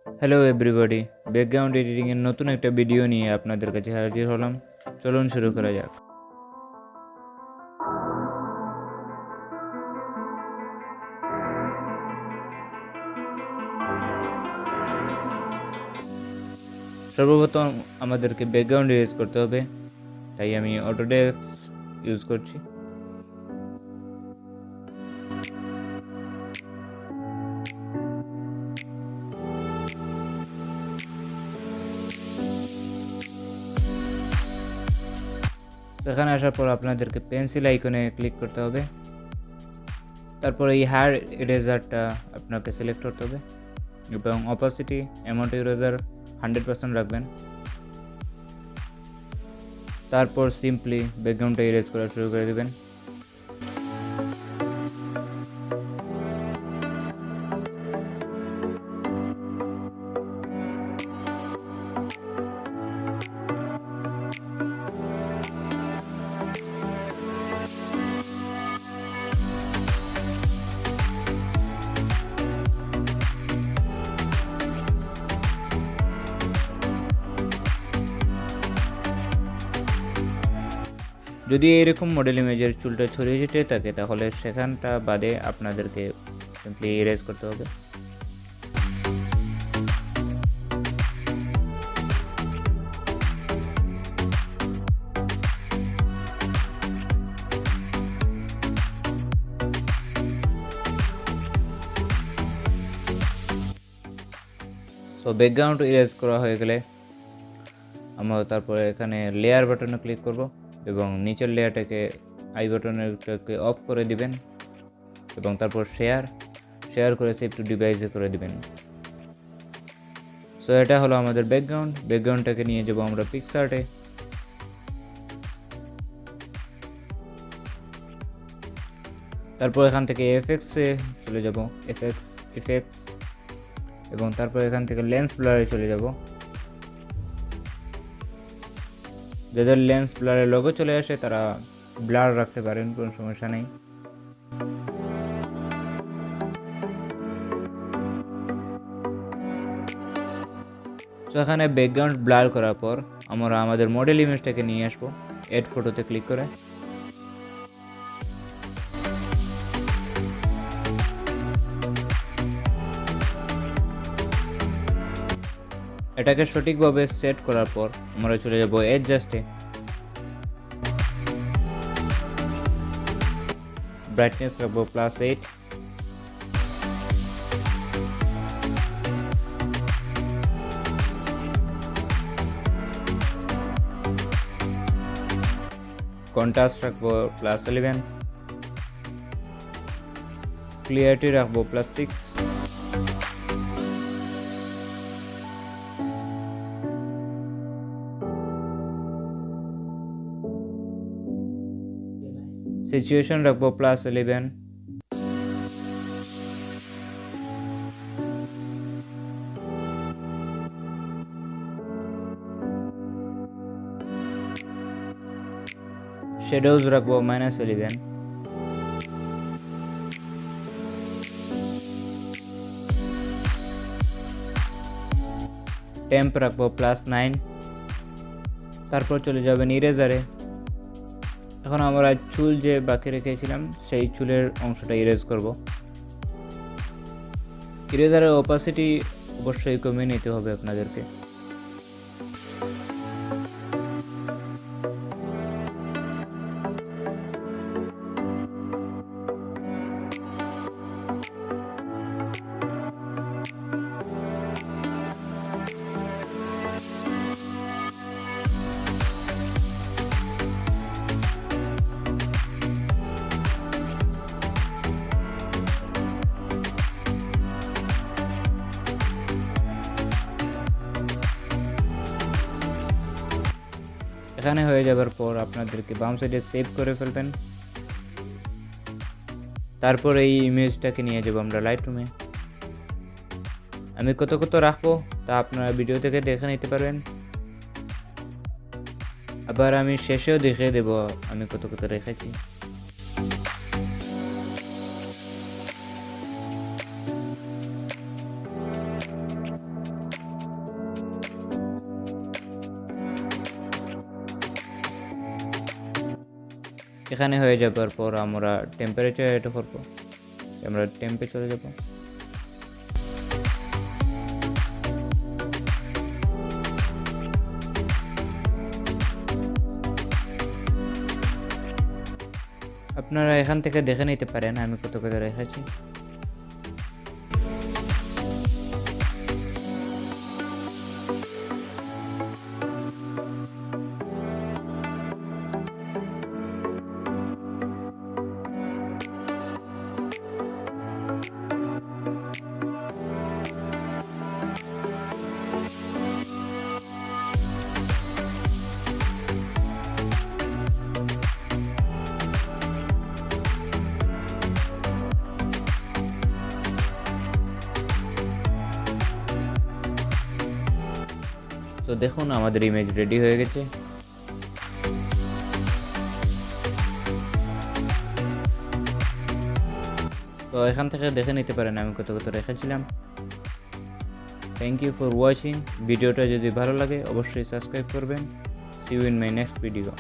Hello everybody, background editing এর নতুন একটা ভিডিও নিয়ে আপনাদের কাছে হাজির হলাম। চলুন শুরু করা যাক। সর্বপ্রথম আমাদেরকে ব্যাকগ্রাউন্ড ইরেজ করতে হবে, তাই আমি অটোডেস্ক ইউজ করছি। এখানে আসার পর আপনাদেরকে পেন্সিল আইকনে ক্লিক করতে হবে। তারপর এই হেয়ার ইরেজারটা আপনাকে সিলেক্ট করতে হবে এবং অপাসিটি অ্যামাউন্ট ইরেজার 100% রাখবেন। তারপর সিম্পলি ব্যাকগ্রাউন্ডটা ইরেজ করা শুরু করে দেবেন। যদি এরকম মডেল ইমেজের চুলটা ছড়িয়ে ছিটিয়ে থাকে তাহলে সেখানটা বাদে আপনাদেরকে সিম্পলি ইরেজ করতে হবে। সো ব্যাকগ্রাউন্ড ইরেজ করা হয়ে গেলে আমরা তারপরে এখানে লেয়ার বাটনে ক্লিক করব এবং নিচের লেয়ারটাকে আই বাটনটাকে অফ করে দিবেন এবং তারপর শেয়ার করে সেভ টু ডিভাইসে করে দিবেন। সো এটা হলো আমাদের ব্যাকগ্রাউন্ডটাকে নিয়ে যাব আমরা পিক্সার্টে। তারপর এখান থেকে এফএক্সে চলে যাব, এফএক্স এবং তারপর এখান থেকে লেন্স ব্লারে চলে যাব। যাদের লেন্স ব্লারের লোগো চলে আসে তারা ব্লার রাখতে পারেন, কোনো সমস্যা নেই। তো এখানে ব্যাকগ্রাউন্ড ব্লার করার পর আমরা আমাদের মডেল ইমেজটাকে নিয়ে আসবো এড ফটোতে ক্লিক করে। এটাকে সঠিকভাবে সেট করার পর আমরা চলে যাব অ্যাডজাস্টে। ব্রাইটনেস রাখবো +8। কন্ট্রাস্ট রাখবো +11। ক্লিয়ারিটি রাখবো +6। সিচুয়েশন রাখবো +11। শ্যাডোজ রাখবো -11। টেম্প রাখবো +9। তারপর চলে যাবেন ইরেজারে। এখন আমরা চুল যে বাকি রেখেছিলাম সেই চুলের অংশটা ইরেজ করব। ইরেজারের অপাসিটি অবশ্যই কমিয়ে নিতে হবে আপনাদেরকে। এখানে হয়ে যাবার পর আপনাদেরকে বাম সাইডে সেভ করে ফেলবেন। তারপর এই ইমেজটাকে নিয়ে যাব আমরা লাইটরুমে। আমি কত রাখবো তা আপনারা ভিডিও থেকে দেখে নিতে পারবেন। আবার আমি শেষেও দেখিয়ে দেব আমি কত রেখেছি। এখানে হয়ে যাবার পর আমরা টেম্পারেচার এটা করবো, আমরা টেম্পে চলে যাব। আপনারা এখান থেকে দেখে নিতে পারেন আমি কত করে রেখেছি। তো দেখুন আমাদের ইমেজ রেডি হয়ে গেছে। তো এখান থেকে দেখে নিতে পারেন আমি কত কত রেখেছিলাম। Thank you for watching. ভিডিওটা যদি ভালো লাগে অবশ্যই সাবস্ক্রাইব করবেন। See you in my next video.